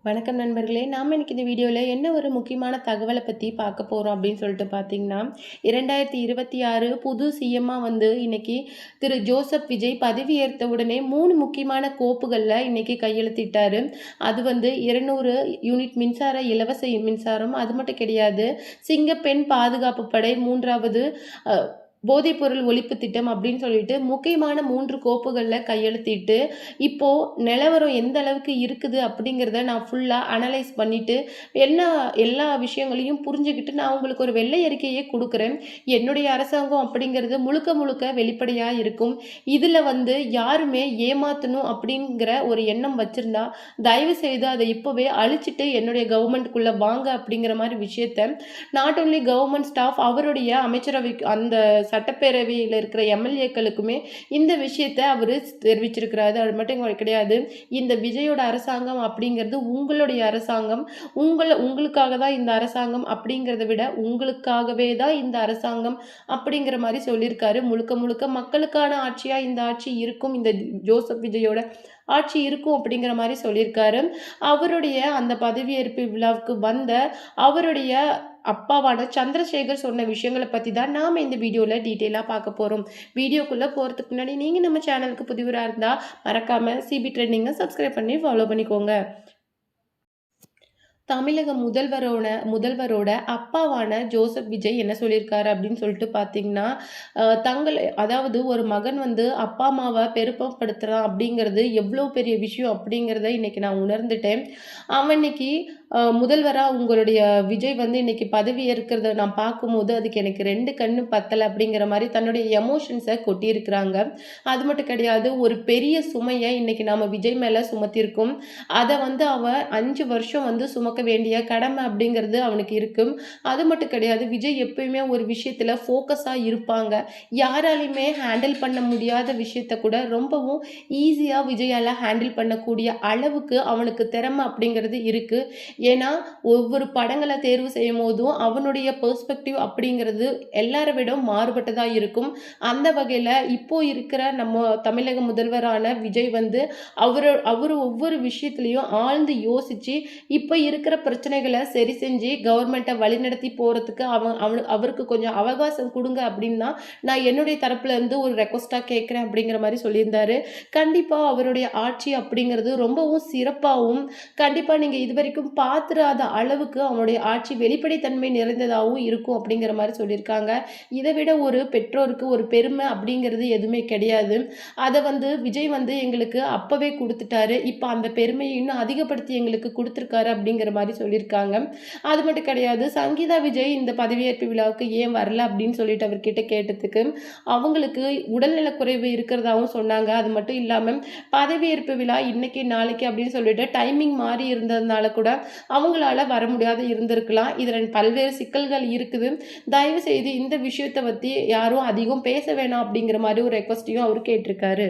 வணக்கம் நண்பர்களே. நாம் இன்னைக்கு இந்த வீடியோவில் என்ன ஒரு முக்கியமான தகவலை பற்றி பார்க்க போகிறோம் அப்படின்னு சொல்லிட்டு பார்த்தீங்கன்னா, 2026 புது சிஎம்மாக இன்னைக்கு திரு ஜோசப் விஜய் பதவியேற்ற உடனே 3 முக்கியமான கோப்புகளில் இன்னைக்கு கையெழுத்திட்டார். அது 200 யூனிட் மின்சார இலவச மின்சாரம், அது மட்டும் கிடையாது, சிங்கப்பெண் பாதுகாப்பு படை, 3வது போதைப்பொருள் ஒழிப்பு திட்டம் அப்படின்னு சொல்லிட்டு முக்கியமான 3 கோப்புகளில் கையெழுத்திட்டு, இப்போ நிலவரம் எந்த அளவுக்கு இருக்குது அப்படிங்கிறத நான் ஃபுல்லாக அனலைஸ் பண்ணிட்டு எல்லா விஷயங்களையும் புரிஞ்சுக்கிட்டு நான் உங்களுக்கு ஒரு வெள்ளை அறிக்கையை கொடுக்குறேன். என்னுடைய அரசாங்கம் அப்படிங்கிறது முழுக்க முழுக்க வெளிப்படையாக இருக்கும். இதில் யாருமே ஏமாற்றணும் அப்படிங்கிற ஒரு எண்ணம் வச்சுருந்தா தயவு செய்து அதை இப்போவே அழிச்சிட்டு என்னுடைய கவர்மெண்ட்டுக்குள்ளே வாங்க அப்படிங்கிற மாதிரி விஷயத்த நாட் ஓன்லி கவர்மெண்ட் ஸ்டாஃப், அவருடைய அமைச்சரவை அந்த சட்டப்பேரவையில் இருக்கிற எம்எல்ஏக்களுக்குமே இந்த விஷயத்தை அவர் தெரிவிச்சிருக்கிறாரு. அது மட்டும் கிடையாது, இந்த விஜயோட அரசாங்கம் அப்படிங்கிறது உங்களுடைய அரசாங்கம், உங்களுக்காக தான் இந்த அரசாங்கம் அப்படிங்கிறத விட உங்களுக்காகவே தான் இந்த அரசாங்கம் அப்படிங்கிற மாதிரி சொல்லியிருக்காரு. முழுக்க முழுக்க மக்களுக்கான ஆட்சியாக இந்த ஆட்சி இருக்கும், இந்த ஜோசப் விஜயோட ஆட்சி இருக்கும் அப்படிங்கிற மாதிரி சொல்லியிருக்காரு. அவருடைய அந்த பதவியேற்பு விழாவுக்கு அவருடைய அப்பாவான சந்திரசேகர் சொன்ன விஷயங்களை பற்றி தான் நாம் இந்த வீடியோவில் டீட்டெயிலாக பார்க்க போகிறோம். வீடியோக்குள்ளே போகிறதுக்கு முன்னாடி நீங்கள் நம்ம சேனலுக்கு புதிவராக இருந்தால் மறக்காமல் சிபி ட்ரெண்டிங்கை சப்ஸ்கிரைப் பண்ணி ஃபாலோ பண்ணிக்கோங்க. தமிழக முதல்வரோட அப்பாவான ஜோசப் விஜய் என்ன சொல்லியிருக்காரு அப்படின்னு சொல்லிட்டு பார்த்தீங்கன்னா, அதாவது ஒரு மகன் அப்பா அம்மாவை பெருமைப்படுத்துகிறான் அப்படிங்கிறது எவ்வளோ பெரிய விஷயம் அப்படிங்கிறத இன்னைக்கு நான் உணர்ந்துட்டேன். அவன் இன்னைக்கு முதல்வராக உங்களுடைய விஜய் இன்னைக்கு பதவி ஏற்கிறத நான் பார்க்கும்போது அதுக்கு எனக்கு 2 கண்ணு பத்தலை அப்படிங்கிற மாதிரி தன்னுடைய எமோஷன்ஸை கொட்டியிருக்கிறாங்க. அது மட்டும் கிடையாது, ஒரு பெரிய சுமையை இன்னைக்கு நாம் விஜய் மேலே சுமத்தியிருக்கோம். அதை அவன் 5 வருஷம் சுமக்க வேண்டிய கடமை அப்படிங்கிறது அவனுக்கு இருக்கும். அது மட்டும் கிடையாது, விஜய் எப்பயுமே ஒரு விஷயத்தில் ஃபோக்கஸாக இருப்பாங்க. யாராலையுமே ஹேண்டில் பண்ண முடியாத விஷயத்த கூட ரொம்பவும் ஈஸியாக விஜயால் ஹேண்டில் பண்ணக்கூடிய அளவுக்கு அவனுக்கு திறமை அப்படிங்கிறது இருக்குது. ஏன்னா ஒவ்வொரு படங்களை தேர்வு செய்யும் போதும் அவனுடைய பெர்ஸ்பெக்டிவ் அப்படிங்கிறது எல்லாரை விட மாறுபட்டதாக இருக்கும். அந்த வகையில் இப்போ இருக்கிற நம்ம தமிழக முதல்வரான விஜய் அவர் ஒவ்வொரு விஷயத்துலையும் ஆழ்ந்து யோசித்து இப்போ இருக்கிற பிரச்சனைகளை சரி செஞ்சு கவர்மெண்ட்டை வழிநடத்தி போகிறதுக்கு அவருக்கு கொஞ்சம் அவகாசம் கொடுங்க அப்படின்னா நான் என்னுடைய தரப்புல இருந்து ஒரு ரெக்வஸ்டாக கேட்குறேன் அப்படிங்கிற மாதிரி சொல்லியிருந்தாரு. கண்டிப்பாக அவருடைய ஆட்சி அப்படிங்கிறது ரொம்பவும் சிறப்பாகவும், கண்டிப்பாக நீங்கள் இது வரைக்கும் பார்த்துராத அளவுக்கு அவனுடைய ஆட்சி வெளிப்படைத்தன்மை நிறைந்ததாகவும் இருக்கும் அப்படிங்கிற மாதிரி சொல்லியிருக்காங்க. இதை விட ஒரு பெற்றோருக்கு ஒரு பெருமை அப்படிங்கிறது எதுவுமே கிடையாது. அதை விஜய் எங்களுக்கு அப்பவே கொடுத்துட்டாரு. இப்போ அந்த பெருமையை இன்னும் அதிகப்படுத்தி எங்களுக்கு கொடுத்துருக்காரு அப்படிங்கிற மாதிரி சொல்லியிருக்காங்க. அது மட்டும் கிடையாது, சங்கீதா விஜய் இந்த பதவியேற்பு விழாவுக்கு ஏன் வரல அப்படின்னு சொல்லிட்டு அவர்கிட்ட கேட்டதுக்கு அவங்களுக்கு உடல்நலக்குறைவு இருக்கிறதாகவும் சொன்னாங்க. அது மட்டும் இல்லாமல் பதவியேற்பு விழா இன்னைக்கு நாளைக்கு அப்படின்னு சொல்லிட்டு டைமிங் மாறி இருந்ததுனால கூட அவங்களால வர முடியாத இருந்திருக்கலாம். இதில் பல்வேறு சிக்கல்கள் இருக்குது. தயவு செய்து இந்த விஷயத்தை பற்றி யாரும் அதிகம் பேச வேணாம் அப்படிங்கிற மாதிரி ஒரு ரெக்வஸ்டையும் அவர் கேட்டிருக்காரு.